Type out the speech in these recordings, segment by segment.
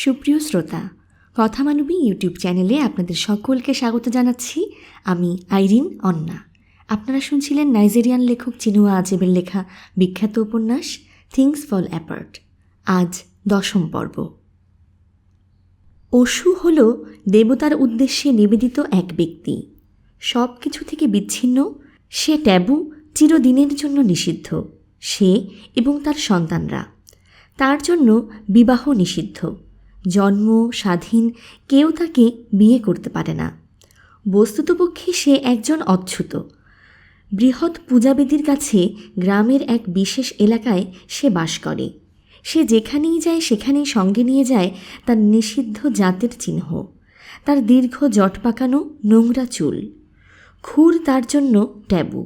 সুপ্রিয় শ্রোতা, কথামানবী ইউটিউব চ্যানেলে আপনাদের সকলকে স্বাগত জানাচ্ছি। আমি আইরিন অন্না। আপনারা শুনছিলেন নাইজেরিয়ান লেখক চিনুয়া আচেবের লেখা বিখ্যাত উপন্যাস থিংস ফল অ্যাপার্ট। আজ 10ম পর্ব। অসু হল দেবতার উদ্দেশ্যে নিবেদিত এক ব্যক্তি। সব কিছু থেকে বিচ্ছিন্ন, সে ট্যাবু, চিরদিনের জন্য নিষিদ্ধ। সে এবং তার সন্তানরা, তার জন্য বিবাহ নিষিদ্ধ। জন্ম স্বাধীন, কেউ তাকে বিয়ে করতে পারে না। বস্তুতপক্ষে সে একজন অচ্যুত। বৃহৎ পূজাবেদীর কাছে গ্রামের এক বিশেষ এলাকায় সে বাস করে। সে যেখানেই যায় সেখানেই সঙ্গে নিয়ে যায় তার নিষিদ্ধ জাতের চিহ্ন, তার দীর্ঘ জট পাকানো নোংরা চুল। খুর তার জন্য ট্যাবু।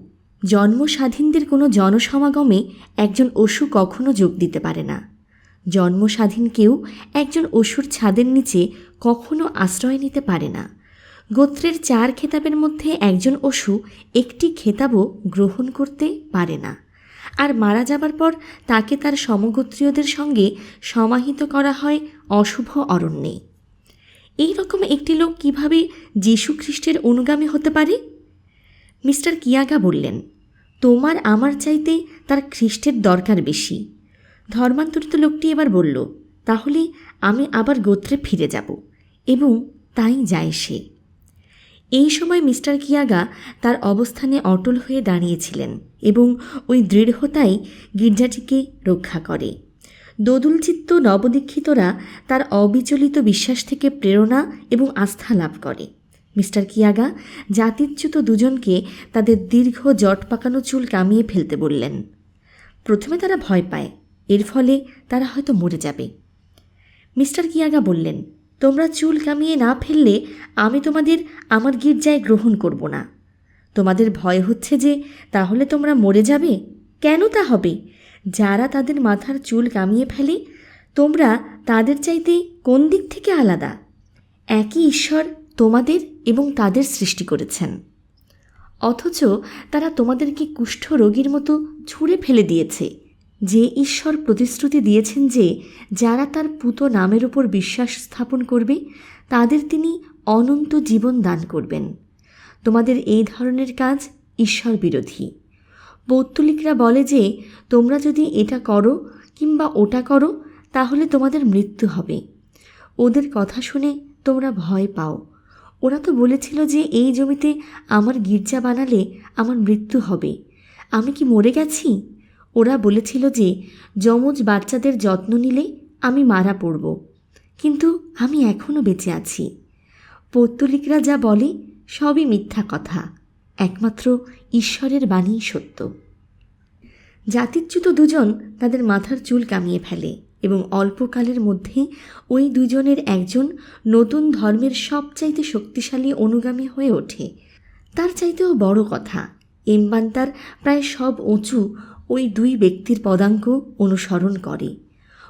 জন্ম স্বাধীনদের কোনো জনসমাগমে একজন অসু কখনো যোগ দিতে পারে না। জন্ম স্বাধীন কেউ একজন অসুর ছাদের নিচে কখনো আশ্রয় নিতে পারে না। গোত্রের 4 খেতাবের মধ্যে একজন অসু একটি খেতাবও গ্রহণ করতে পারে না। আর মারা যাবার পর তাকে তার সমগোত্রীয়দের সঙ্গে সমাহিত করা হয় অশুভ অরণ্যে। এই রকম একটি লোক কিভাবে যীশু খ্রিস্টের অনুগামী হতে পারে? মিস্টার কিয়াগা বললেন, তোমার আমার চাইতে তার খ্রিস্টের দরকার বেশি। ধর্মান্তরিত লোকটি এবার বলল, তাহলে আমি আবার গোত্রে ফিরে যাব। এবং তাই যায় সে। এই সময় মিস্টার কিয়াগা তার অবস্থানে অটল হয়ে দাঁড়িয়েছিলেন এবং ওই দৃঢ়তাই গির্জাটিকে রক্ষা করে। দোদুলচিত্ত নবদীক্ষিতরা তার অবিচলিত বিশ্বাস থেকে প্রেরণা এবং আস্থা লাভ করে। মিস্টার কিয়াগা জাতিচ্যুত দুজনকে তাদের দীর্ঘ জট পাকানো চুল কামিয়ে ফেলতে বললেন। প্রথমে তারা ভয় পায়, এর ফলে তারা হয়তো মরে যাবে। মিস্টার কিয়াগা বললেন, তোমরা চুল কামিয়ে না ফেললে আমি তোমাদের আমার গির্জায় গ্রহণ করব না। তোমাদের ভয় হচ্ছে যে তাহলে তোমরা মরে যাবে? কেন তা হবে? যারা তাদের মাথার চুল কামিয়ে ফেলে, তোমরা তাদের চাইতে কোন দিক থেকে আলাদা? একই ঈশ্বর তোমাদের এবং তাদের সৃষ্টি করেছেন, অথচ তারা তোমাদেরকে কুষ্ঠ রোগীর মতো ছুঁড়ে ফেলে দিয়েছে। যে ঈশ্বর প্রতিশ্রুতি দিয়েছেন যে যারা তার পূত নামের উপর বিশ্বাস স্থাপন করবে তাদের তিনি অনন্ত জীবন দান করবেন, তোমাদের এই ধরনের কাজ ঈশ্বর বিরোধী। পৌত্তলিকরা বলে যে তোমরা যদি এটা করো কিংবা ওটা করো তাহলে তোমাদের মৃত্যু হবে। ওদের কথা শুনে তোমরা ভয় পাও। ওরা তো বলেছিল যে এই জমিতে আমার গির্জা বানালে আমার মৃত্যু হবে। আমি কি মরে গেছি? ওরা বলেছিল যে যমজ বাচ্চাদের যত্ন নিলে আমি মারা পড়ব, কিন্তু আমি এখনও বেঁচে আছি। পৌত্তলিকরা যা বলে সবই মিথ্যা কথা, একমাত্র ঈশ্বরের বাণী সত্য। জাতিচ্যুত দুজন তাদের মাথার চুল কামিয়ে ফেলে এবং অল্পকালের মধ্যে ওই দুজনের একজন নতুন ধর্মের সবচাইতে শক্তিশালী অনুগামী হয়ে ওঠে। তার চাইতেও বড় কথা, এমবান্তার প্রায় সব উঁচু ওই 2 ব্যক্তির পদাঙ্ক অনুসরণ করে।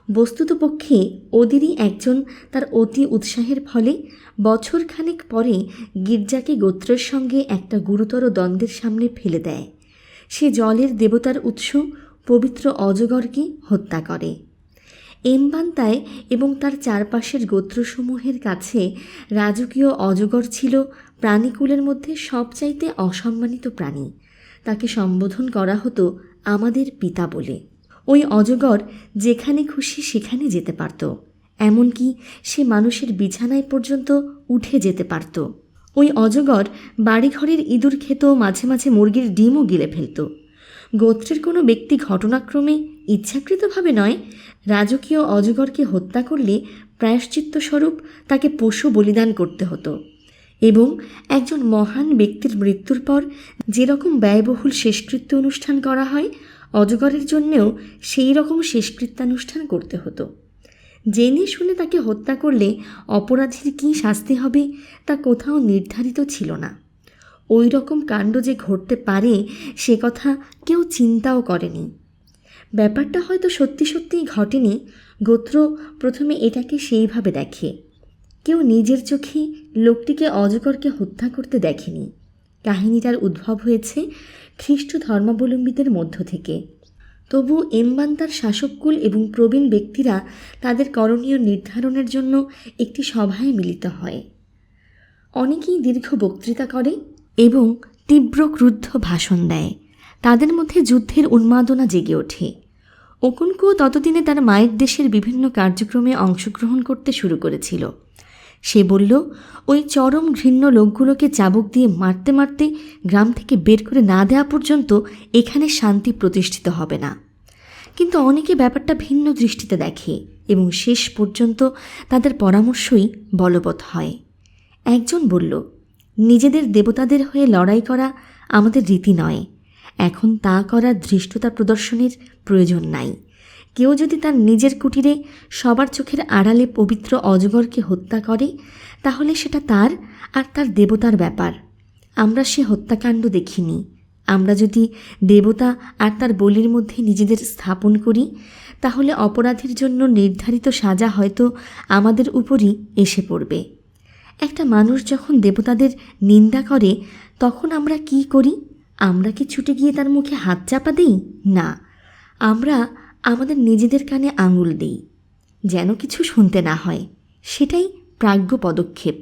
বস্তুতপক্ষে ওদেরই একজন তার অতি উৎসাহের ফলে বছরখানেক পরে গির্জাকে গোত্রের সঙ্গে একটা গুরুতর দ্বন্দ্বের সামনে ফেলে দেয়। সে জলের দেবতার উৎস পবিত্র অজগরকে হত্যা করে। এমবান্তায় এবং তার চারপাশের গোত্রসমূহের কাছে রাজকীয় অজগর ছিল প্রাণীকুলের মধ্যে সবচাইতে অসম্মানিত প্রাণী। তাকে সম্বোধন করা হতো আমাদের পিতা বলে। ওই অজগর যেখানে খুশি সেখানে যেতে পারত, এমনকি সে মানুষের বিছানায় পর্যন্ত উঠে যেতে পারত। ওই অজগর বাড়িঘরের ইঁদুর খেত, মাঝে মাঝে মুরগির ডিমও গিলে ফেলত। গোত্রের কোনো ব্যক্তি ঘটনাক্রমে ইচ্ছাকৃতভাবে নয়, রাজকীয় অজগরকে হত্যা করলে প্রায়শ্চিত্তস্বরূপ তাকে পশু বলিদান করতে হতো। এবং একজন মহান ব্যক্তির মৃত্যুর পর যেরকম ব্যয়বহুল শেষকৃত্য অনুষ্ঠান করা হয়, অজগরের জন্যেও সেই রকম শেষকৃত্যানুষ্ঠান করতে হতো। জেনে শুনে তাকে হত্যা করলে অপরাধীর কী শাস্তি হবে তা কোথাও নির্ধারিত ছিল না। ওই রকম কাণ্ড যে ঘটতে পারে সে কথা কেউ চিন্তাও করেনি। ব্যাপারটা হয়তো সত্যি সত্যিই ঘটেনি, গোত্র প্রথমে এটাকে সেইভাবে দেখে। কেউ নিজের চোখে লোকটিকে অজগরকে হত্যা করতে দেখেনি। কাহিনীটার উদ্ভব হয়েছে খ্রিস্ট ধর্মাবলম্বীদের মধ্য থেকে। তবু এমবান্তার শাসককুল এবং প্রবীণ ব্যক্তিরা তাদের করণীয় নির্ধারণের জন্য একটি সভায় মিলিত হয়। অনেকেই দীর্ঘ বক্তৃতা করে এবং তীব্র ক্রুদ্ধ ভাষণ দেয়। তাদের মধ্যে যুদ্ধের উন্মাদনা জেগে ওঠে। ওকুনকুও ততদিনে তার মায়ের দেশের বিভিন্ন কার্যক্রমে অংশগ্রহণ করতে শুরু করেছিল। সে বলল, ওই চরম ঘৃণ্য লোকগুলোকে চাবুক দিয়ে মারতে মারতে গ্রাম থেকে বের করে না দেওয়া পর্যন্ত এখানে শান্তি প্রতিষ্ঠিত হবে না। কিন্তু অনেকে ব্যাপারটা ভিন্ন দৃষ্টিতে দেখে এবং শেষ পর্যন্ত তাদের পরামর্শই বলবৎ হয়। একজন বলল, নিজেদের দেবতাদের হয়ে লড়াই করা আমাদের রীতি নয়। এখন তা করার ধৃষ্টতা প্রদর্শনের প্রয়োজন নাই। কেউ যদি তার নিজের কুটিরে সবার চোখের আড়ালে পবিত্র অজগরকে হত্যা করে, তাহলে সেটা তার আর তার দেবতার ব্যাপার। আমরা সে হত্যাকাণ্ড দেখিনি। আমরা যদি দেবতা আর তার বলির মধ্যে নিজেদের স্থাপন করি, তাহলে অপরাধীর জন্য নির্ধারিত সাজা হয়তো আমাদের উপরই এসে পড়বে। একটা মানুষ যখন দেবতাদের নিন্দা করে, তখন আমরা কি করি? আমরা কি ছুটে গিয়ে তার মুখে হাত চাপা দিই? না, আমরা আমাদের নিজেদের কানে আঙুল দিই, যেন কিছু শুনতে না হয়। সেটাই প্রাজ্ঞ পদক্ষেপ।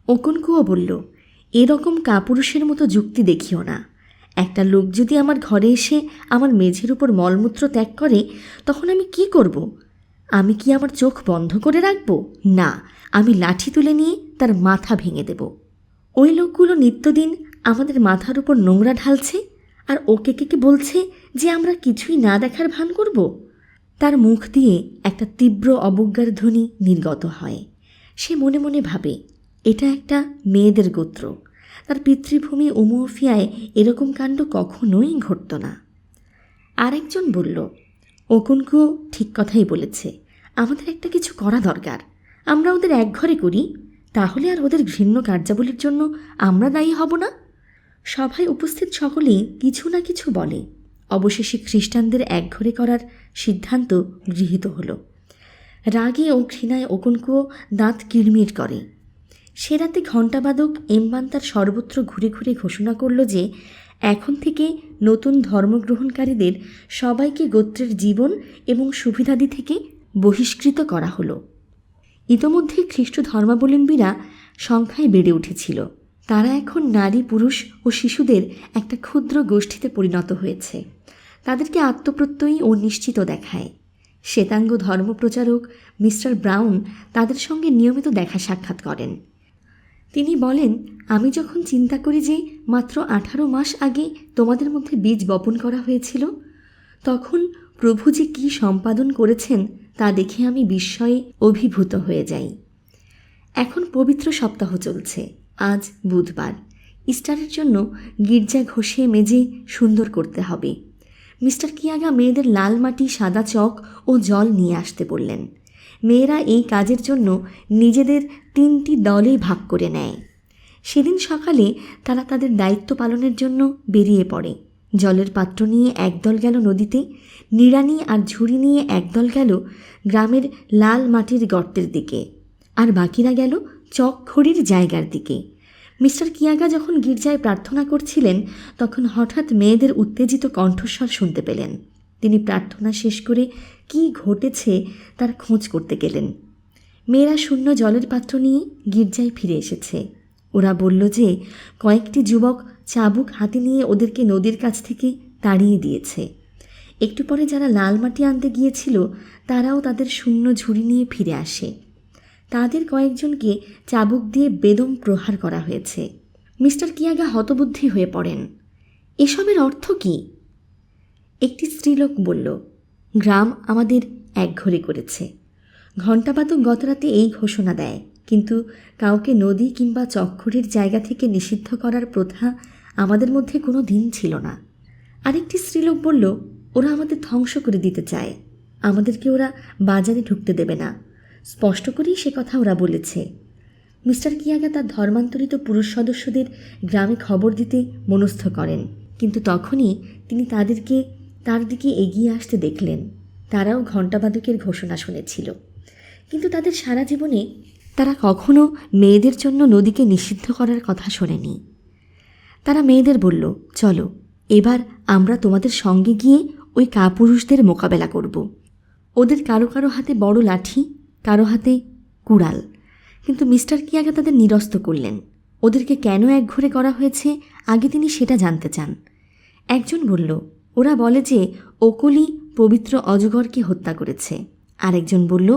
ওকুনকুও বলল, এরকম কাপুরুষের মতো যুক্তি দেখিও না। একটা লোক যদি আমার ঘরে এসে আমার মেঝের উপর মলমূত্র ত্যাগ করে, তখন আমি কি করব? আমি কি আমার চোখ বন্ধ করে রাখব? না, আমি লাঠি তুলে নিয়ে তার মাথা ভেঙে দেব। ওই লোকগুলো নিত্যদিন আমাদের মাথার উপর নোংরা ঢালছে, আর ওকে কে বলছে যে আমরা কিছুই না দেখার ভান করব। তার মুখ দিয়ে একটা তীব্র অবজ্ঞার ধ্বনি নির্গত হয়। সে মনে মনে ভাবে, এটা একটা মেয়েদের গোত্র। তার পিতৃভূমি উমুফিয়ায় এরকম কাণ্ড কখনোই ঘটত না। আরেকজন বলল, ওকুনকুও ঠিক কথাই বলেছে। আমাদের একটা কিছু করা দরকার। আমরা ওদের একঘরে করি, তাহলে আর ওদের ঘৃণ্য কার্যাবলীর জন্য আমরা দায়ী হব না। সভায় উপস্থিত সকলেই কিছু না কিছু বলে। অবশেষে খ্রিস্টানদের একঘরে করার সিদ্ধান্ত গৃহীত হল। রাগে ও ঘৃণায় ওকুনকুও দাঁত কিড়মিড় করে। সে রাতে ঘণ্টাবাদক এমবান্তার সর্বত্র ঘুরে ঘুরে ঘোষণা করল যে এখন থেকে নতুন ধর্মগ্রহণকারীদের সবাইকে গোত্রের জীবন এবং সুবিধাদি থেকে বহিষ্কৃত করা হলো। ইতোমধ্যে খ্রিস্ট ধর্মাবলম্বীরা সংখ্যায় বেড়ে উঠেছিল। তারা এখন নারী, পুরুষ ও শিশুদের একটা ক্ষুদ্র গোষ্ঠীতে পরিণত হয়েছে। তাদেরকে আত্মপ্রত্যয়ী ও নিশ্চিত দেখায়। শ্বেতাঙ্গ ধর্মপ্রচারক মিস্টার ব্রাউন তাদের সঙ্গে নিয়মিত দেখা সাক্ষাৎ করেন। তিনি বলেন, আমি যখন চিন্তা করি যে মাত্র 18 মাস আগে তোমাদের মধ্যে বীজ বপন করা হয়েছিল, তখন প্রভু যে কী সম্পাদন করেছেন তা দেখে আমি বিস্ময়ে অভিভূত হয়ে যাই। এখন পবিত্র সপ্তাহ চলছে। আজ বুধবার। ইস্টারের জন্য গির্জা ঘষে মেজে সুন্দর করতে হবে। মিস্টার কিয়াগা মেয়েদের লাল মাটি, সাদা চক ও জল নিয়ে আসতে বললেন। মেয়েরা এই কাজের জন্য নিজেদের 3টি দলে ভাগ করে নেয়। সেদিন সকালে তারা তাদের দায়িত্ব পালনের জন্য বেরিয়ে পড়ে। জলের পাত্র নিয়ে একদল গেল নদীতে, নিড়ানি আর ঝুড়ি নিয়ে একদল গেল গ্রামের লাল মাটির গর্তের দিকে, আর বাকিরা গেল চক খড়ির জায়গার দিকে। মিস্টার কিয়াগা যখন গির্জায় প্রার্থনা করছিলেন, তখন হঠাৎ মেয়েদের উত্তেজিত কণ্ঠস্বর শুনতে পেলেন। তিনি প্রার্থনা শেষ করে কি ঘটেছে তার খোঁজ করতে গেলেন। মেয়েরা শূন্য জলের পাত্র নিয়ে গির্জায় ফিরে এসেছে। ওরা বলল যে কয়েকটি যুবক চাবুক হাতে নিয়ে ওদেরকে নদীর কাছ থেকে তাড়িয়ে দিয়েছে। একটু পরে যারা লাল মাটি আনতে গিয়েছিল তারাও তাদের শূন্য ঝুড়ি নিয়ে ফিরে আসে। তাদের কয়েকজনকে চাবুক দিয়ে বেদম প্রহার করা হয়েছে। মিস্টার কিয়াগা হতবুদ্ধি হয়ে পড়েন। এসবের অর্থ কী? একটি স্ত্রীলোক বলল, গ্রাম আমাদের একঘরে করেছে। ঘণ্টাবাদক গতরাতে এই ঘোষণা দেয়, কিন্তু কাউকে নদী কিংবা চকখড়ির জায়গা থেকে নিষিদ্ধ করার প্রথা আমাদের মধ্যে কোনো দিন ছিল না। আরেকটি স্ত্রীলোক বলল, ওরা আমাদের ধ্বংস করে দিতে চায়। আমাদেরকে ওরা বাজারে ঢুকতে দেবে না। স্পষ্ট করেই সে কথা ওরা বলেছে। মিস্টার কিয়াগা তার ধর্মান্তরিত পুরুষ সদস্যদের গ্রামে খবর দিতে মনস্থ করেন, কিন্তু তখনই তিনি তাদেরকে তার দিকে এগিয়ে আসতে দেখলেন। তারাও ঘণ্টাবাদকের ঘোষণা শুনেছিল, কিন্তু তাদের সারা জীবনে তারা কখনো মেয়েদের জন্য নদীকে নিষিদ্ধ করার কথা শোনেনি। তারা মেয়েদের বলল, চলো এবার আমরা তোমাদের সঙ্গে গিয়ে ওই কাপুরুষদের মোকাবেলা করব। ওদের কারো কারো হাতে বড় লাঠি, কারো হাতে কুড়াল। কিন্তু মিস্টার কিয়াগা তাদের নিরস্ত করলেন। ওদেরকে কেন একঘরে করা হয়েছে আগে তিনি সেটা জানতে চান। একজন বলল, ওরা বলে যে ওকলি পবিত্র অজগরকে হত্যা করেছে। আরেকজন বলল,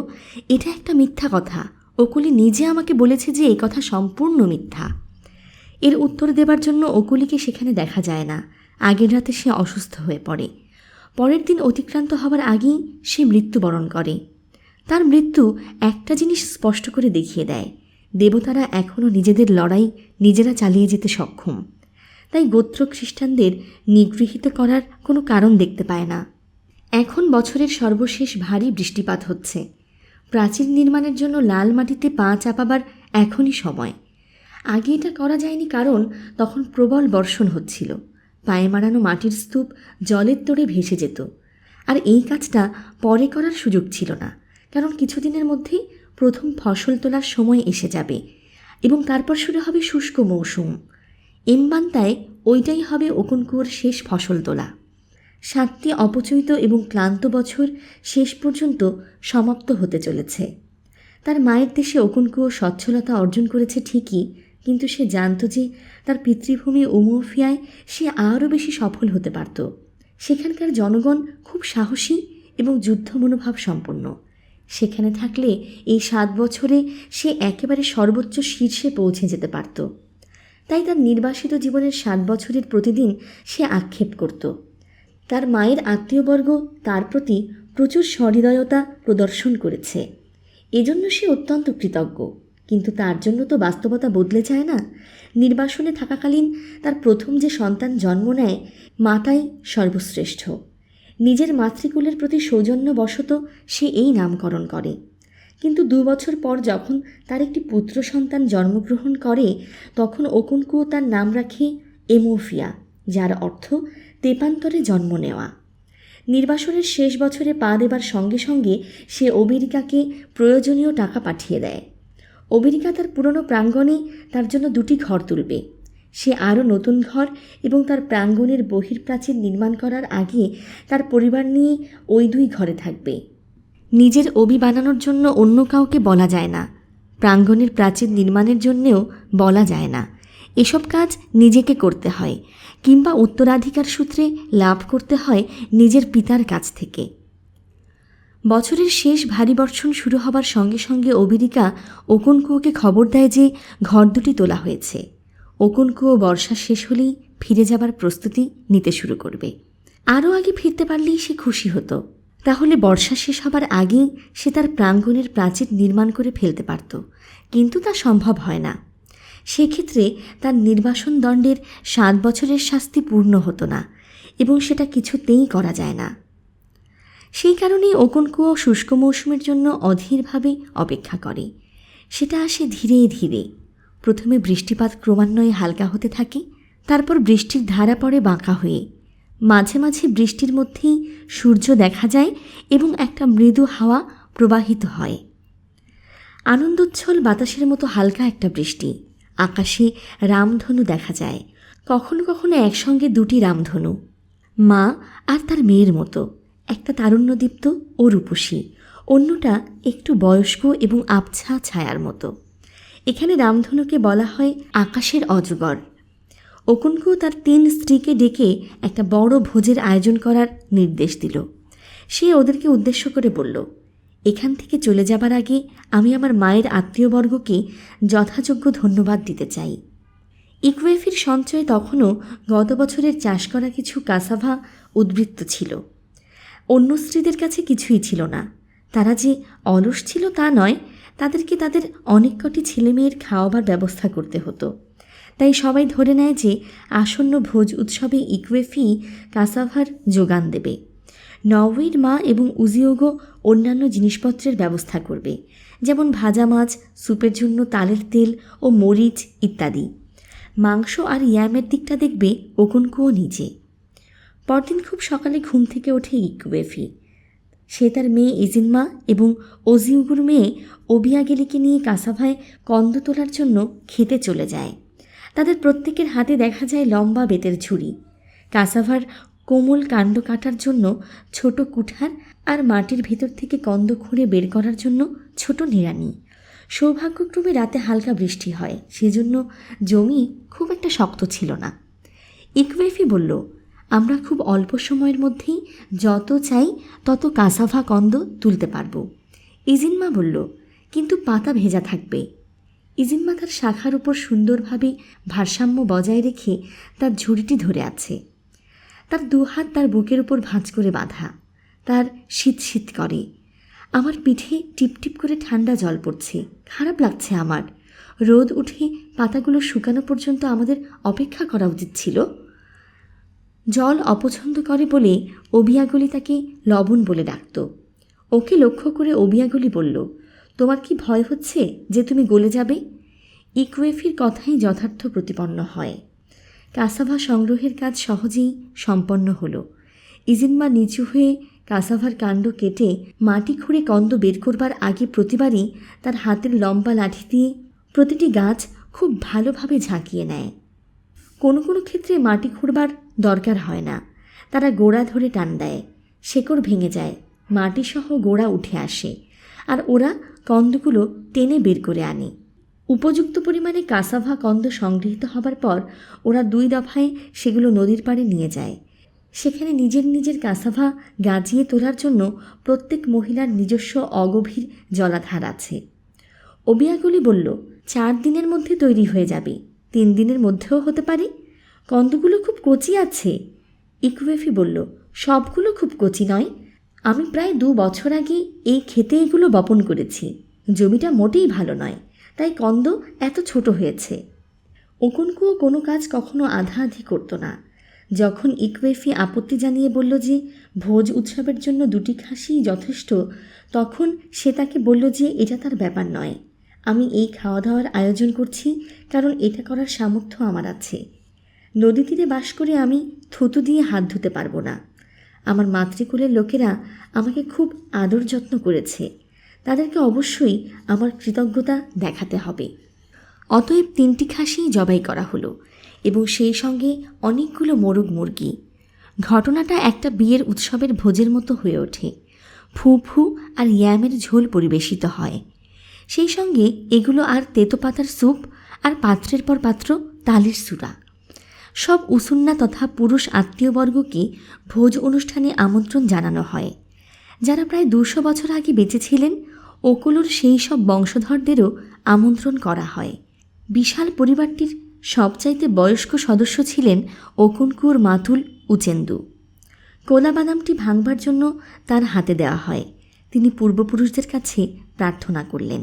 এটা একটা মিথ্যা কথা, ওকলি নিজে আমাকে বলেছে যে এই কথা সম্পূর্ণ মিথ্যা। এর উত্তর দেবার জন্য ওকলিকে সেখানে দেখা যায় না। আগের রাতে সে অসুস্থ হয়ে পড়ে। পরের দিন অতিক্রান্ত হবার আগেই সে মৃত্যুবরণ করে। তার মৃত্যু একটা জিনিস স্পষ্ট করে দেখিয়ে দেয়, দেবতারা এখনও নিজেদের লড়াই নিজেরা চালিয়ে যেতে সক্ষম। তাই গোত্র খ্রিস্টানদের নিগৃহীত করার কোনো কারণ দেখতে পায় না। এখন বছরের সর্বশেষ ভারী বৃষ্টিপাত হচ্ছে। প্রাচীর নির্মাণের জন্য লাল মাটিতে পা চাপাবার এখনই সময়। আগে এটা করা যায়নি কারণ তখন প্রবল বর্ষণ হচ্ছিল। পায়ে মারানো মাটির স্তূপ জলের তোড়ে ভেসে যেত। আর এই কাজটা পরে করার সুযোগ ছিল না, কারণ কিছুদিনের মধ্যেই প্রথম ফসল তোলার সময় এসে যাবে এবং তারপর শুরু হবে শুষ্ক মৌসুম। এমবান্তায় ওইটাই হবে ওকনকুয়োর শেষ ফসল তোলা। 7টি অপচয়িত এবং ক্লান্ত বছর শেষ পর্যন্ত সমাপ্ত হতে চলেছে। তার মায়ের দেশে ওকনকুয়ো সচ্ছলতা অর্জন করেছে ঠিকই, কিন্তু সে জানত যে তার পিতৃভূমি ওমোফিয়ায় সে আরও বেশি সফল হতে পারত। সেখানকার জনগণ খুব সাহসী এবং যুদ্ধ মনোভাব সম্পন্ন। সেখানে থাকলে এই 7 বছরে সে একেবারে সর্বোচ্চ শীর্ষে পৌঁছে যেতে পারত। তাই তার নির্বাসিত জীবনের 7 বছরের প্রতিদিন সে আক্ষেপ করত। তার মায়ের আত্মীয়বর্গ তার প্রতি প্রচুর সহৃদয়তা প্রদর্শন করেছে, এজন্য সে অত্যন্ত কৃতজ্ঞ। কিন্তু তার জন্য তো বাস্তবতা বদলে যায় না। নির্বাসনে থাকাকালীন তার প্রথম যে সন্তান জন্ম নেয়, মাতাই সর্বশ্রেষ্ঠ। নিজের মাতৃকুলের প্রতি সৌজন্যবশত সে এই নামকরণ করে। কিন্তু 2 বছর পর যখন তার একটি পুত্র সন্তান জন্মগ্রহণ করে, তখন ওকনকুয়ো তার নাম রাখে এমোফিয়া, যার অর্থ তেপান্তরে জন্ম নেওয়া। নির্বাসনের শেষ বছরে পা দেবার সঙ্গে সঙ্গে সে ওবেরিকাকে প্রয়োজনীয় টাকা পাঠিয়ে দেয়। ওবেরিকা তার পুরনো প্রাঙ্গণে তার জন্য 2টি ঘর তুলবে। সে আরও নতুন ঘর এবং তার প্রাঙ্গণের বহির্প্রাচীর নির্মাণ করার আগে তার পরিবার নিয়ে ওই 2 ঘরে থাকবে। নিজের ওবি বানানোর জন্য অন্য কাউকে বলা যায় না, প্রাঙ্গণের প্রাচীর নির্মাণের জন্যেও বলা যায় না। এসব কাজ নিজেকে করতে হয়, কিংবা উত্তরাধিকার সূত্রে লাভ করতে হয় নিজের পিতার কাছ থেকে। বছরের শেষ ভারী বর্ষণ শুরু হবার সঙ্গে সঙ্গে ওবেরিকা ওকনকুয়োকে খবর দেয় যে ঘর 2টি তোলা হয়েছে। ওকনকুয়ো বর্ষা শেষ হলেই ফিরে যাবার প্রস্তুতি নিতে শুরু করবে। আরও আগে ফিরতে পারলেই সে খুশি হতো। তাহলে বর্ষা শেষ হবার আগেই সে তার প্রাঙ্গণের প্রাচীর নির্মাণ করে ফেলতে পারত, কিন্তু তা সম্ভব হয় না। সেক্ষেত্রে তার নির্বাসন দণ্ডের 7 বছরের শাস্তি পূর্ণ হতো না এবং সেটা কিছুতেই করা যায় না। সেই কারণেই ওকনকুয়ো শুষ্ক মৌসুমের জন্য অধীরভাবে অপেক্ষা করে। সেটা আসে ধীরে ধীরে। প্রথমে বৃষ্টিপাত ক্রমান্বয়ে হালকা হতে থাকে, তারপর বৃষ্টির ধারা পড়ে বাঁকা হয়ে। মাঝে মাঝে বৃষ্টির মধ্যেই সূর্য দেখা যায় এবং একটা মৃদু হাওয়া প্রবাহিত হয়। আনন্দোচ্ছল বাতাসের মতো হালকা একটা বৃষ্টি। আকাশে রামধনু দেখা যায়, কখনো কখনো একসঙ্গে 2টি রামধনু, মা আর তার মেয়ের মতো। একটা তারুণ্যদীপ্ত ও রূপসী, অন্যটা একটু বয়স্ক এবং আবছা ছায়ার মতো। এখানে রামধনুকে বলা হয় আকাশের অজগর। ওকনকুয়ো তার 3 স্ত্রীকে ডেকে একটা বড় ভোজের আয়োজন করার নির্দেশ দিল। সে ওদেরকে উদ্দেশ্য করে বলল, এখান থেকে চলে যাবার আগে আমি আমার মায়ের আত্মীয়বর্গকে যথাযোগ্য ধন্যবাদ দিতে চাই। ইকুয়েফির সঞ্চয়ে তখনও গত বছরের চাষ করা কিছু কাসাভা উদ্বৃত্ত ছিল। অন্য স্ত্রীদের কাছে কিছুই ছিল না। তারা যে অলস ছিল তা নয়, তাদেরকে তাদের অনেক কটি ছেলেমেয়ের খাওয়াবার ব্যবস্থা করতে হতো। তাই সবাই ধরে নেয় যে আসন্ন ভোজ উৎসবে ইকুয়েফি কাসাভার যোগান দেবে। নরওয়ের মা এবং উজিওগো অন্যান্য জিনিসপত্রের ব্যবস্থা করবে, যেমন ভাজা মাছ, স্যুপের জন্য তালের তেল ও মরিচ ইত্যাদি। মাংস আর ইয়ামের দিকটা দেখবে ওকনকুয়ো নিজে। পরদিন খুব সকালে ঘুম থেকে ওঠে ইকুয়েফি। সে তার মেয়ে ইজিনমা এবং ওজিউগুর মেয়ে ওবিয়াগেলিকে নিয়ে কাসাভায় কন্দ তোলার জন্য খেতে চলে যায়। তাদের প্রত্যেকের হাতে দেখা যায় লম্বা বেতের ঝুড়ি। কাসাভার কোমল কাণ্ড কাটার জন্য ছোট কুঠার আর মাটির ভেতর থেকে কন্দ খুঁড়ে বের করার জন্য ছোট নিড়ানি। সৌভাগ্যক্রমে রাতে হালকা বৃষ্টি হয়, সেজন্য জমি খুব একটা শক্ত ছিল না। ইকওয়েফি বলল, আমরা খুব অল্প সময়ের মধ্যেই যত চাই তত কাসাভা কন্দ তুলতে পারব। ইজিনমা বলল, কিন্তু পাতা ভেজা থাকবে। ইজিনমা তার শাখার উপর সুন্দরভাবে ভারসাম্য বজায় রেখে তার ঝুড়িটি ধরে আছে। তার দুহাত তার বুকের উপর ভাঁজ করে বাঁধা। তার শীত শীত করে। আমার পিঠে টিপটিপ করে ঠান্ডা জল পড়ছে। খারাপ লাগছে আমার। রোদ উঠে পাতাগুলো শুকানো পর্যন্ত আমাদের অপেক্ষা করা উচিত ছিল। জল অপছন্দ করে বলে অবিয়াগলি তাকে লবণ বলে ডাকত। ওকে লক্ষ্য করে অবিয়াগলি বলল, তোমার কি ভয় হচ্ছে যে তুমি গলে যাবে? ইকওয়েফির কথাই যথার্থ প্রতিপন্ন হয়। কাসাভা সংগ্রহের কাজ সহজেই সম্পন্ন হলো। ইজিনমা নিচু হয়ে কাসাভার কাণ্ড কেটে মাটি খুঁড়ে কন্দ বের করবার আগে প্রতিবারই তার হাতের লম্বা লাঠি দিয়ে প্রতিটি গাছ খুব ভালোভাবে ঝাঁকিয়ে নেয়। কোনো কোনো ক্ষেত্রে মাটি খুঁড়বার দরকার হয় না, তারা গোড়া ধরে টান দেয়, শেকড় ভেঙে যায়, মাটিসহ গোড়া উঠে আসে, আর ওরা কন্দগুলো টেনে বের করে আনে। উপযুক্ত পরিমাণে কাসাভা কন্দ সংগৃহীত হবার পর ওরা 2 দফায় সেগুলো নদীর পাড়ে নিয়ে যায়। সেখানে নিজের নিজের কাসাভা গাজিয়ে তোলার জন্য প্রত্যেক মহিলার নিজস্ব অগভীর জলাধার আছে। অবিয়াগলি বলল, 4 দিনের মধ্যে তৈরি হয়ে যাবে, 3 দিনের মধ্যেও হতে পারে। কন্দগুলো খুব কচি আছে। ইকওয়েফি বলল, সবগুলো খুব কচি নয়। আমি প্রায় 2 বছর আগে এই ক্ষেতে এগুলো বপন করেছি। জমিটা মোটেই ভালো নয়, তাই কন্দ এত ছোট হয়েছে। ওকনকুও কোনো কাজ কখনো আধা আধি করত না। যখন ইকওয়েফি আপত্তি জানিয়ে বলল যে ভোজ উৎসবের জন্য 2টি খাসিই যথেষ্ট, তখন সে তাকে বলল যে এটা তার ব্যাপার নয়। আমি এই খাওয়া দাওয়ার আয়োজন করছি কারণ এটা করার সামর্থ্য আমার আছে। নদী তীরে বাস করে আমি থুতু দিয়ে হাত ধুতে পারবো না। আমার মাতৃকুলের লোকেরা আমাকে খুব আদর যত্ন করেছে, তাদেরকে অবশ্যই আমার কৃতজ্ঞতা দেখাতে হবে। অতএব 3টি খাসি জবাই করা হলো এবং সেই সঙ্গে অনেকগুলো মোরগ মুরগি। ঘটনাটা একটা বিয়ের উৎসবের ভোজের মতো হয়ে ওঠে। ফু ফু আর ইয়ামের ঝোল পরিবেশিত হয়। সেই সঙ্গে এগুলো আর তেতো পাতার স্যুপ আর পাত্রের পর পাত্র তালির সুরা। সব উসুন্না তথা পুরুষ আত্মীয়বর্গকে ভোজ অনুষ্ঠানে আমন্ত্রণ জানানো হয়। যারা প্রায় 200 বছর আগে বেঁচে ছিলেন, ওকুলোর সেই সব বংশধরদেরও আমন্ত্রণ করা হয়। বিশাল পরিবারটির সবচাইতে বয়স্ক সদস্য ছিলেন ওকনকুর মাতুল উচেন্দু। কোলা বাদামটি ভাঙবার জন্য তার হাতে দেওয়া হয়। তিনি পূর্বপুরুষদের কাছে প্রার্থনা করলেন।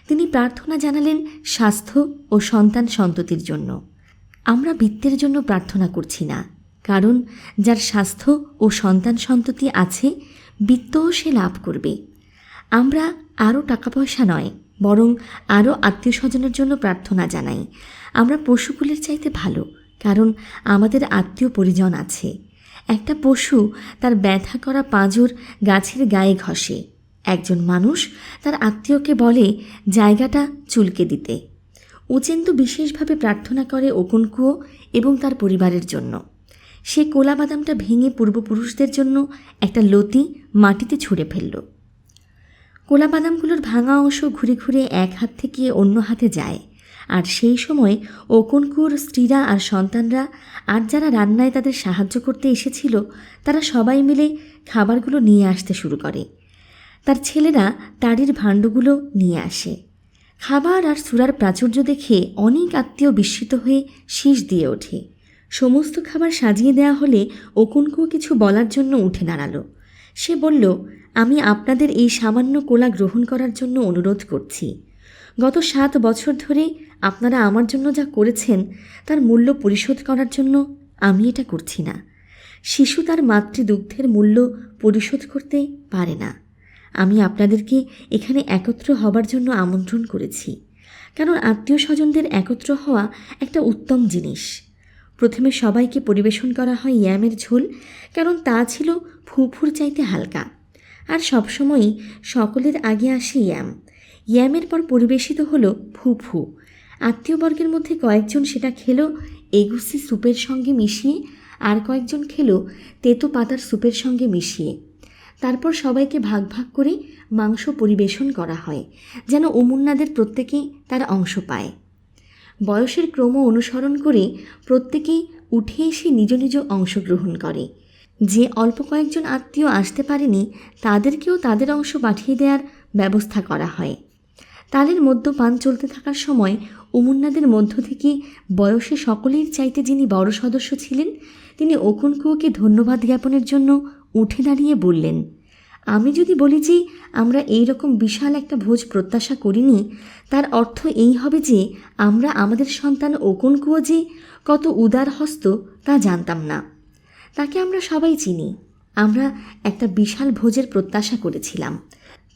তিনি প্রার্থনা জানালেন স্বাস্থ্য ও সন্তান সন্ততির জন্য। আমরা বিত্তের জন্য প্রার্থনা করছি না, কারণ যার স্বাস্থ্য ও সন্তান সন্ততি আছে, বিত্তও সে লাভ করবে। আমরা আরও টাকা পয়সা নয়, বরং আরও আত্মীয় স্বজনের জন্য প্রার্থনা জানাই। আমরা পশুকুলের চাইতে ভালো, কারণ আমাদের আত্মীয় পরিজন আছে। একটা পশু তার ব্যথা করা পাঁজর গাছের গায়ে ঘষে। একজন মানুষ তার আত্মীয়কে বলে জায়গাটা চুলকে দিতে। উচেন্দু বিশেষভাবে প্রার্থনা করে ওকনকুও এবং তার পরিবারের জন্য। সে কোলা বাদামটা ভেঙে পূর্বপুরুষদের জন্য একটা লতি মাটিতে ছুঁড়ে ফেলল। কোলা বাদামগুলোর ভাঙা অংশ ঘুরে ঘুরে এক হাত থেকে অন্য হাতে যায়, আর সেই সময় ওকনকুর স্ত্রীরা আর সন্তানরা আর যারা রান্নায় তাদের সাহায্য করতে এসেছিল, তারা সবাই মিলে খাবারগুলো নিয়ে আসতে শুরু করে। তার ছেলেরা তাড়ির ভাণ্ডগুলো নিয়ে আসে। খাবার আর সুরার প্রাচুর্য দেখে অনেক আত্মীয় বিস্মিত হয়ে শীষ দিয়ে ওঠে। সমস্ত খাবার সাজিয়ে দেওয়া হলে ওকনকুও কিছু বলার জন্য উঠে দাঁড়ালো। সে বলল, আমি আপনাদের এই সামান্য কোলা গ্রহণ করার জন্য অনুরোধ করছি। গত 7 বছর ধরে আপনারা আমার জন্য যা করেছেন তার মূল্য পরিশোধ করার জন্য আমি এটা করছি না। শিশু তার মাতৃদুগ্ধের মূল্য পরিশোধ করতে পারে না। আমি আপনাদেরকে এখানে একত্র হবার জন্য আমন্ত্রণ করেছি, কারণ আত্মীয় স্বজনদের একত্র হওয়া একটা উত্তম জিনিস। প্রথমে সবাইকে পরিবেশন করা হয় ইয়ামের ঝোল, কারণ তা ছিল ফুফুর চাইতে হালকা, আর সবসময়ই সকলের আগে আসে ইয়াম। ইয়ামের পর পরিবেশিত হলো ফুফু। আত্মীয়বর্গের মধ্যে কয়েকজন সেটা খেলো এগুসি স্যুপের সঙ্গে মিশিয়ে, আর কয়েকজন খেলো তেতো পাতার স্যুপের সঙ্গে মিশিয়ে। তারপর সবাইকে ভাগ ভাগ করে মাংস পরিবেশন করা হয়, যেন অমুন্নাদের প্রত্যেকেই তার অংশ পায়। বয়সের ক্রম অনুসরণ করে প্রত্যেকেই উঠে এসে নিজ নিজ অংশগ্রহণ করে। যে অল্প কয়েকজন আত্মীয় আসতে পারেনি তাদেরকেও তাদের অংশ পাঠিয়ে দেওয়ার ব্যবস্থা করা হয়। তালের মদ্যপান চলতে থাকার সময় অমুন্নাদের মধ্য থেকে বয়সে সকলের চাইতে যিনি বড় সদস্য ছিলেন, তিনি ওকনকুয়োকে ধন্যবাদ জ্ঞাপনের জন্য উঠে দাঁড়িয়ে বললেন, আমি যদি বলি যে আমরা এই রকম বিশাল একটা ভোজ প্রত্যাশা করিনি, তার অর্থ এই হবে যে আমরা আমাদের সন্তান ওকনকুয়ো যে কত উদার হস্ত তা জানতাম না। তাকে আমরা সবাই চিনি। আমরা একটা বিশাল ভোজের প্রত্যাশা করেছিলাম,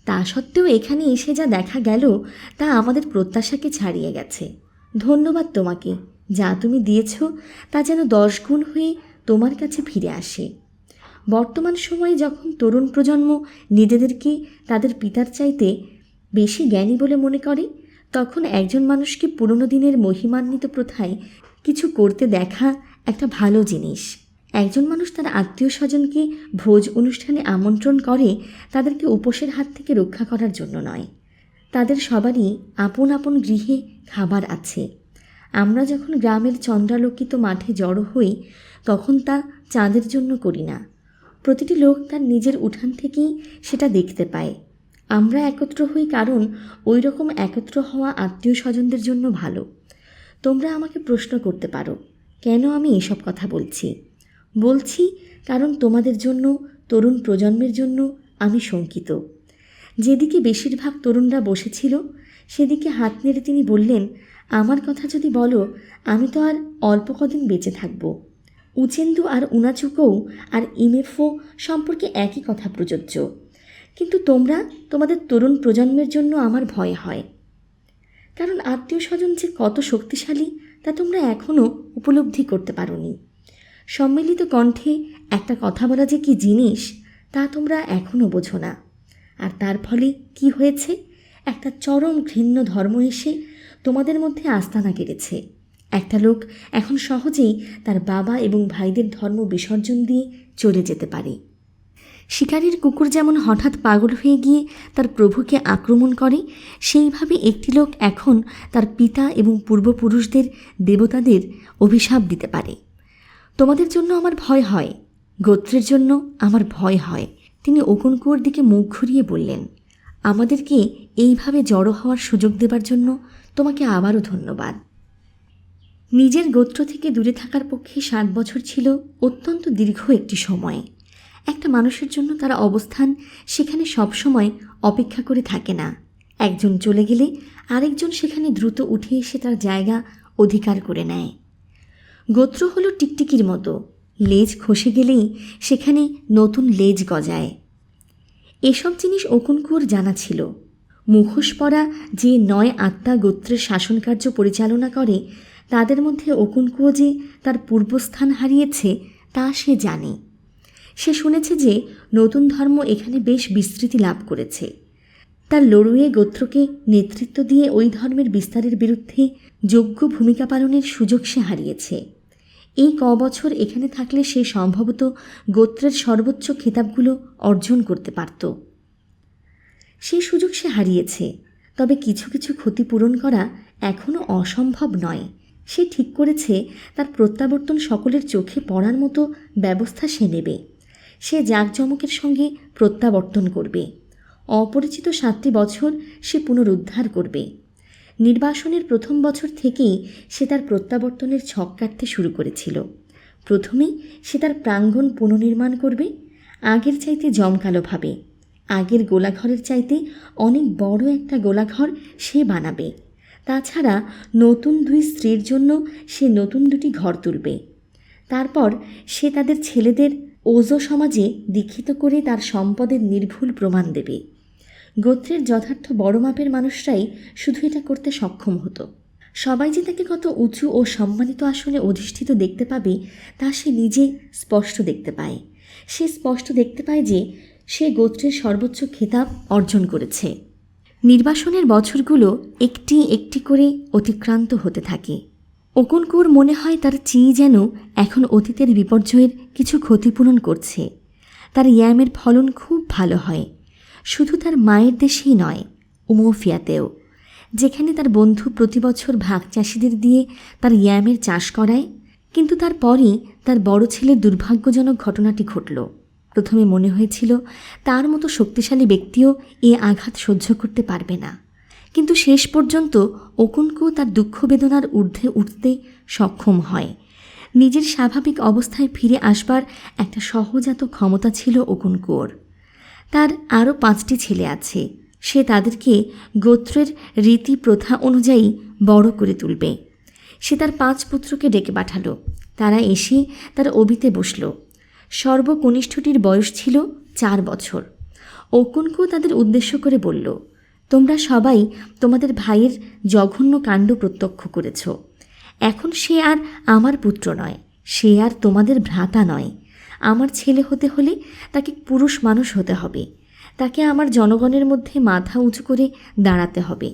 তা সত্ত্বেও এখানে এসে যা দেখা গেল তা আমাদের প্রত্যাশাকে ছাড়িয়ে গেছে। ধন্যবাদ তোমাকে, যা তুমি দিয়েছ তা যেন 10 গুণ হয়ে তোমার কাছে ফিরে আসে। বর্তমান সময়ে যখন তরুণ প্রজন্ম নিজেদেরকে তাদের পিতার চাইতে বেশি জ্ঞানী বলে মনে করে, তখন একজন মানুষকে পুরনো দিনের মহিমান্বিত প্রথায় কিছু করতে দেখা একটা ভালো জিনিস। একজন মানুষ তার আত্মীয় স্বজনকে ভোজ অনুষ্ঠানে আমন্ত্রণ করে তাদেরকে উপোসের হাত থেকে রক্ষা করার জন্য নয়। তাদের সবারই আপন আপন গৃহে খাবার আছে। আমরা যখন গ্রামের চন্দ্রালোকিত মাঠে জড়ো হই তখন তা চাঁদের জন্য করি না। প্রতিটি লোক তার নিজের উঠান থেকেই সেটা দেখতে পায়। আমরা একত্র হই কারণ ওই রকম একত্র হওয়া আত্মীয় স্বজনদের জন্য ভালো। তোমরা আমাকে প্রশ্ন করতে পারো কেন আমি এসব কথা বলছি কারণ তোমাদের জন্য, তরুণ প্রজন্মের জন্য আমি শঙ্কিত। যেদিকে বেশিরভাগ তরুণরা বসেছিল সেদিকে হাত নেড়ে তিনি বললেন, আমার কথা যদি বলো আমি তো আর অল্প কদিন বেঁচে থাকব। উচেন্দু আর উনাচুকৌ আর ইমেফো সম্পর্কে একই কথা প্রযোজ্য। কিন্তু তোমাদের তরুণ প্রজন্মের জন্য আমার ভয় হয়, কারণ আত্মীয় স্বজন যে কত শক্তিশালী তা তোমরা এখনও উপলব্ধি করতে পারোনি। সম্মিলিত কণ্ঠে একটা কথা বলা যে কী জিনিস তা তোমরা এখনও বোঝো না। আর তার ফলে কি হয়েছে, একটা চরম ঘৃণ্য ধর্ম এসে তোমাদের মধ্যে আস্তানা কেড়েছে। একটা লোক এখন সহজেই তার বাবা এবং ভাইদের ধর্ম বিসর্জন দিয়ে চলে যেতে পারে। শিকারীর কুকুর যেমন হঠাৎ পাগল হয়ে গিয়ে তার প্রভুকে আক্রমণ করে, সেইভাবে একটি লোক এখন তার পিতা এবং পূর্বপুরুষদের দেবতাদের অভিশাপ দিতে পারে। তোমাদের জন্য আমার ভয় হয়, গোত্রের জন্য আমার ভয় হয়। তিনি ওকনকুয়োর দিকে মুখ ঘুরিয়ে বললেন, আমাদেরকে এইভাবে জড়ো হওয়ার সুযোগ দেবার জন্য তোমাকে আবারও ধন্যবাদ। নিজের গোত্র থেকে দূরে থাকার পক্ষে 7 বছর ছিল অত্যন্ত দীর্ঘ একটি সময়। একটা মানুষের জন্য তার অবস্থান সেখানে সবসময় অপেক্ষা করে থাকে না। একজন চলে গেলে আরেকজন সেখানে দ্রুত উঠে এসে তার জায়গা অধিকার করে নেয়। গোত্র হলো টিকটিকির মতো, লেজ খসে গেলেই সেখানে নতুন লেজ গজায়। এসব জিনিস ওকনকুয়োর জানা ছিল। মুখোশ পরা যে 9 আত্মা গোত্রের শাসনকার্য পরিচালনা করে তাদের মধ্যে ওকনকুয়ো যে তার পূর্বস্থান হারিয়েছে তা সে জানে। সে শুনেছে যে নতুন ধর্ম এখানে বেশ বিস্তৃতি লাভ করেছে। তার লড়ুয়ে গোত্রকে নেতৃত্ব দিয়ে ওই ধর্মের বিস্তারের বিরুদ্ধে যোগ্য ভূমিকা পালনের সুযোগ সে হারিয়েছে। এই বছর এখানে থাকলে সে সম্ভবত গোত্রের সর্বোচ্চ খেতাবগুলো অর্জন করতে পারত। সেই সুযোগ সে হারিয়েছে, তবে কিছু কিছু ক্ষতিপূরণ করা এখনও অসম্ভব নয়। সে ঠিক করেছে তার প্রত্যাবর্তন সকলের চোখে পড়ার মতো ব্যবস্থা সে নেবে। সে জাঁকজমকের সঙ্গে প্রত্যাবর্তন করবে। অপরিচিত 7টি বছর সে পুনরুদ্ধার করবে। নির্বাসনের প্রথম বছর থেকেই সে তার প্রত্যাবর্তনের ছক কাটতে শুরু করেছিল। প্রথমেই সে তার প্রাঙ্গণ পুনর্নির্মাণ করবে, আগের চাইতে জমকালোভাবে। আগের গোলাঘরের চাইতে অনেক বড় একটা গোলাঘর সে বানাবে। তাছাড়া নতুন 2 স্ত্রীর জন্য সে নতুন 2টি ঘর তুলবে। তারপর সে তাদের ছেলেদের ওজো সমাজে দীক্ষিত করে তার সম্পদের নির্ভুল প্রমাণ দেবে। গোত্রের যথার্থ বড় মাপের মানুষরাই শুধু এটা করতে সক্ষম হতো। সবাই যে তাকে কত উঁচু ও সম্মানিত আসনে অধিষ্ঠিত দেখতে পাবে তা সে নিজে স্পষ্ট দেখতে পায়। সে স্পষ্ট দেখতে পায় যে সে গোত্রের সর্বোচ্চ খেতাব অর্জন করেছে। নির্বাসনের বছরগুলো একটি একটি করে অতিক্রান্ত হতে থাকে। ওকুনকুর মনে হয় তার চি যেন এখন অতীতের বিপর্যয়ের কিছু ক্ষতিপূরণ করছে। তার ইয়ামের ফলন খুব ভালো হয়, শুধু তার মায়ের দেশেই নয়, উমোফিয়াতেও, যেখানে তার বন্ধু প্রতি বছর ভাগ চাষিদের দিয়ে তার ইয়ামের চাষ করায়। কিন্তু তারপরই তার বড় ছেলের দুর্ভাগ্যজনক ঘটনাটি ঘটল। প্রথমে মনে হয়েছিল তার মতো শক্তিশালী ব্যক্তিও এ আঘাত সহ্য করতে পারবে না, কিন্তু শেষ পর্যন্ত ওকুনকু তার দুঃখ বেদনার ঊর্ধ্বে উঠতে সক্ষম হয়। নিজের স্বাভাবিক অবস্থায় ফিরে আসবার একটা সহজাত ক্ষমতা ছিল ওকুনকুর। তার আরও 5টি ছেলে আছে। সে তাদেরকে গোত্রের রীতি প্রথা অনুযায়ী বড় করে তুলবে। সে তার 5 পুত্রকে ডেকে পাঠালো। তারা এসে তার অভিতে বসল। সর্বকনিষ্ঠটির বয়স ছিল 4 বছর। ওকুনকু তাদের উদ্দেশ্য করে বলল, তোমরা সবাই তোমাদের ভাইয়ের জঘন্য কাণ্ড প্রত্যক্ষ করেছ। এখন সে আর আমার পুত্র নয়, সে আর তোমাদের ভ্রাতা নয়। আমার ছেলে হতে হলে তাকে পুরুষ মানুষ হতে হবে। তাকে আমার জনগণের মধ্যে মাথা উঁচু করে দাঁড়াতে হবে।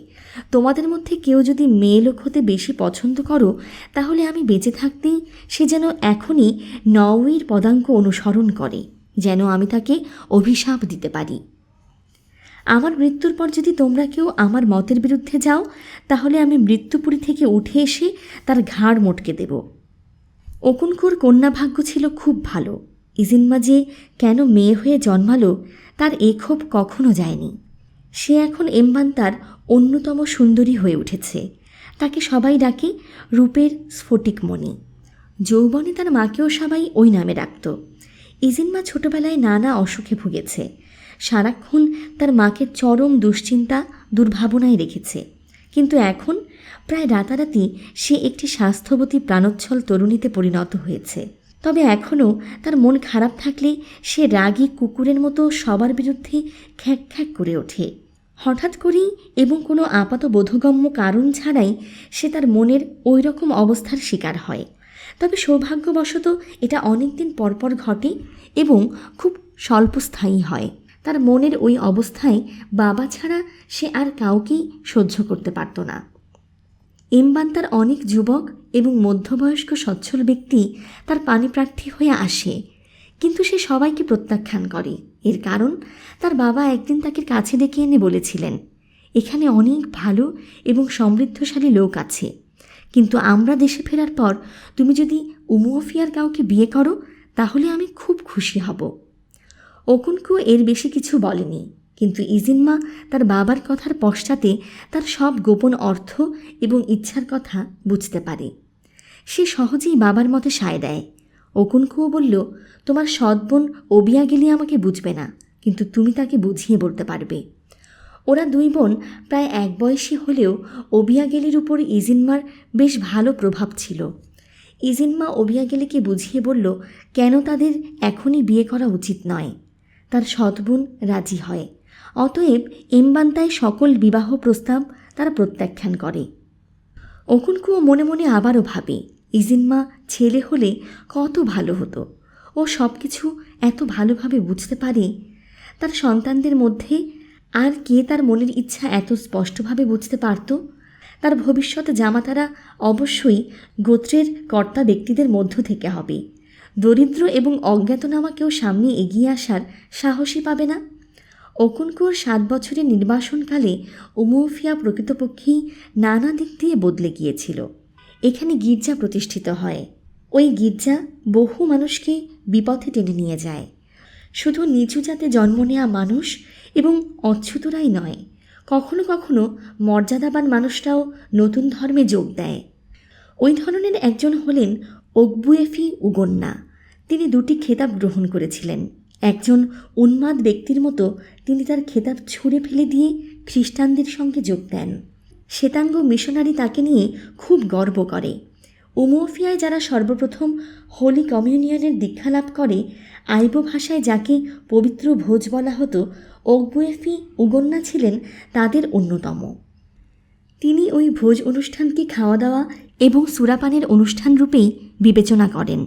তোমাদের মধ্যে কেউ যদি মেয়ে লোক হতে বেশি পছন্দ করো, তাহলে আমি বেঁচে থাকতেই সে যেন এখনই নওয়ির পদাঙ্ক অনুসরণ করে, যেন আমি তাকে অভিশাপ দিতে পারি। আমার মৃত্যুর পর যদি তোমরা কেউ আমার মতের বিরুদ্ধে যাও, তাহলে আমি মৃত্যুপুরী থেকে উঠে এসে তার ঘাড় মটকে দেব। ওকুনকুর কন্যাভাগ্য ছিল খুব ভালো। ইজিনমা যে কেন মেয়ে হয়ে জন্মালো তার এ ক্ষোভ কখনো যায়নি। সে এখন এমবান্তার অন্যতম সুন্দরী হয়ে উঠেছে। তাকে সবাই ডাকে রূপের স্ফটিকমণি। যৌবনে তার মাকেও সবাই ওই নামে ডাকত। ইজিনমা ছোটবেলায় নানা অসুখে ভুগেছে। সারাক্ষণ তার মাকে চরম দুশ্চিন্তা দুর্ভাবনায় রেখেছে। কিন্তু এখন প্রায় রাতারাতি সে একটি স্বাস্থ্যবতী প্রাণোচ্ছল তরুণীতে পরিণত হয়েছে। তবে এখনও তার মন খারাপ থাকলে সে রাগী কুকুরের মতো সবার বিরুদ্ধে খ্যাঁক খ্যাঁক করে ওঠে। হঠাৎ করেই এবং কোনো আপাত বোধগম্য কারণ ছাড়াই সে তার মনের ওই রকম অবস্থার শিকার হয়। তবে সৌভাগ্যবশত এটা অনেক দিন পরপর ঘটে এবং খুব স্বল্পস্থায়ী হয়। তার মনের ওই অবস্থায় বাবা ছাড়া সে আর কাউকেই সহ্য করতে পারত না। এমবান্তার অনেক যুবক এবং মধ্যবয়স্ক সচ্ছল ব্যক্তি তার পাণিপ্রার্থী হয়ে আসে, কিন্তু সে সবাইকে প্রত্যাখ্যান করে। এর কারণ তার বাবা একদিন তাকে কাছে ডেকে এনে বলেছিলেন, এখানে অনেক ভালো এবং সমৃদ্ধশালী লোক আছে, কিন্তু আমরা দেশে ফেরার পর তুমি যদি উমোফিয়ার কাউকে বিয়ে করো, তাহলে আমি খুব খুশি হব। ওকুনকু এর বেশি কিছু বলেনি, কিন্তু ইজিনমা তার বাবার কথার পশ্চাতে তার সব গোপন অর্থ এবং ইচ্ছার কথা বুঝতে পারে। সে সহজেই বাবার মতে সায় দেয়। ওকুনকুও বলল, তোমার সৎ বোন ওবিয়াগেলি আমাকে বুঝবে না, কিন্তু তুমি তাকে বুঝিয়ে বলতে পারবে। ওরা 2 বোন প্রায় এক বয়সী হলেও ওবিয়াগেলির উপর ইজিনমার বেশ ভালো প্রভাব ছিল। ইজিনমা ওবিয়াগেলিকে বুঝিয়ে বলল কেন তাদের এখনই বিয়ে করা উচিত নয়। তার সৎ বোন রাজি হয়। অতএব এমবান্তায় সকল বিবাহ প্রস্তাব তারা প্রত্যাখ্যান করে। ওকুনকুও মনে মনে আবারও ভাবে, ইজিনমা ছেলে হলে কত ভালো হতো। ও সব কিছু এত ভালোভাবে বুঝতে পারে। তার সন্তানদের মধ্যে আর কে তার মনের ইচ্ছা এত স্পষ্টভাবে বুঝতে পারত? তার ভবিষ্যৎ জামাতারা অবশ্যই গোত্রের কর্তা ব্যক্তিদের মধ্য থেকে হবে। দরিদ্র এবং অজ্ঞাতনামা কেউ সামনে এগিয়ে আসার সাহসই পাবে না। ওকুনকুর 7 বছরের নির্বাসনকালে উমোফিয়া প্রকৃতপক্ষেই নানা দিক দিয়ে বদলে গিয়েছিল। এখানে গির্জা প্রতিষ্ঠিত হয়। ওই গির্জা বহু মানুষকে বিপথে টেনে নিয়ে যায়। শুধু নিচু জাতে জন্ম নেওয়া মানুষ এবং অচ্যুতরাই নয়, কখনো কখনো মর্যাদাবান মানুষরাও নতুন ধর্মে যোগ দেয়। ওই ধরনের একজন হলেন ওগবুয়েফি উগন্না। তিনি 2টি খেতাব গ্রহণ করেছিলেন। একজন উন্মাদ ব্যক্তির মতো তিনি তার খেতাব ছুঁড়ে ফেলে দিয়ে খ্রিস্টানদের সঙ্গে যোগ দেন। শ্বেতাঙ্গ মিশনারি তাকে নিয়ে খুব গর্ব করে। উমোফিয়ায় যারা সর্বপ্রথম হোলি কমিউনিয়নের দীক্ষা লাভ করে, আইবো ভাষায় যাকে পবিত্র ভোজ বলা হতো, ওগবুয়েফি উগন্না ছিলেন তাদের অন্যতম। তিনি ওই ভোজ অনুষ্ঠানকে খাওয়া দাওয়া এবং সুরাপানের অনুষ্ঠান রূপেই বিবেচনা করেন।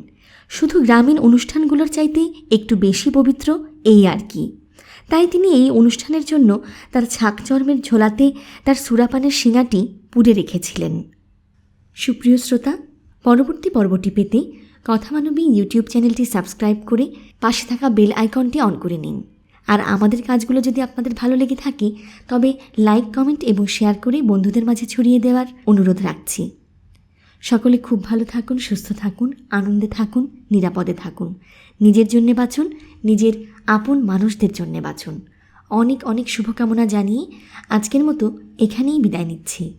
শুধু গ্রামীণ অনুষ্ঠানগুলোর চাইতে একটু বেশি পবিত্র, এই আর কি। তাই তিনি এই অনুষ্ঠানের জন্য তার ছাকচর্মের ঝোলাতে তার সুরাপানের শিঙাটি পুড়ে রেখেছিলেন। সুপ্রিয় শ্রোতা, পরবর্তী পর্বটি পেতে কথামানবী ইউটিউব চ্যানেলটি সাবস্ক্রাইব করে পাশে থাকা বেল আইকনটি অন করে নিন। আর আমাদের কাজগুলো যদি আপনাদের ভালো লেগে থাকে তবে লাইক, কমেন্ট এবং শেয়ার করে বন্ধুদের মাঝে ছড়িয়ে দেওয়ার অনুরোধ রাখছি। সকলে খুব ভালো থাকুন, সুস্থ থাকুন, আনন্দে থাকুন, নিরাপদে থাকুন। নিজের জন্যে বাঁচুন, নিজের আপন মানুষদের জন্যে বাঁচুন। অনেক অনেক শুভকামনা জানিয়ে আজকের মতো এখানেই বিদায় নিচ্ছি।